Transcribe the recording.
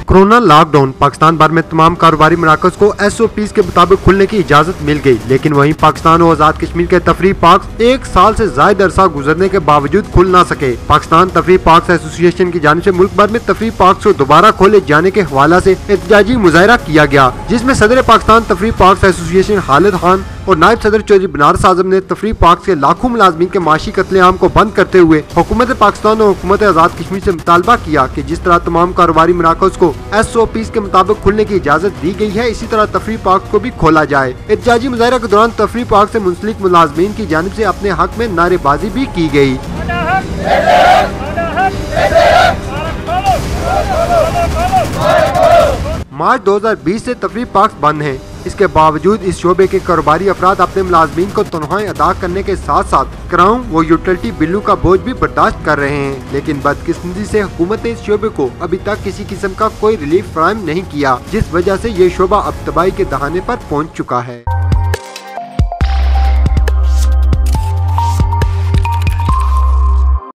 Corona lockdown Pakistan भर में तमाम कारोबारी मराकज को SOPs के मुताबिक खुलने की इजाजत मिल गई, लेकिन वहीं पाकिस्तान और आजाद कश्मीर के तफरीह पार्क एक साल से ज्यादा अरसा गुजरने के बावजूद खुल ना सके। पाकिस्तान तफरीह पार्क एसोसिएशन की जानिब से मुल्क भर में तफरीह पार्क को दोबारा खोले जाने के हवाले से एहतजाजी मुजाहरा किया गया, जिसमें सदर पाकिस्तान तफरीह पार्क एसोसिएशन खालिद खान और नायब सदर चौधरी बनारस आजम ने तफरीह पार्क के लाखों मुलाजमीन के माशी कत्लेआम को बंद करते हुए हुकूमत पाकिस्तान और हुकूमत आजाद कश्मीर से मुतालबा किया कि जिस तरह तमाम कारोबारी मराकज को SOPs के मुताबिक खुलने की इजाजत दी गई है, इसी तरह तफरीह पार्क को भी खोला जाए। एहतजाजी मुजाहरा के दौरान तफरीह पार्क से मुंसलिक मुलाजमीन की जानिब से अपने हक में नारेबाजी भी की गयी। मार्च 2020 से तफरीह पार्क बंद हैं। इसके बावजूद इस शोबे के कारोबारी अफराद अपने मुलाजमीन को तनख्वाहें अदा करने के साथ साथ करारों व यूटिलिटी बिलों का बोझ भी बर्दाश्त कर रहे हैं, लेकिन बदकिस्मती से हुकूमत ने इस शोबे को अभी तक किसी किस्म का कोई रिलीफ फराहम नहीं किया, जिस वजह से ये शोबा अब तबाही के दहाने पर पहुंच चुका है।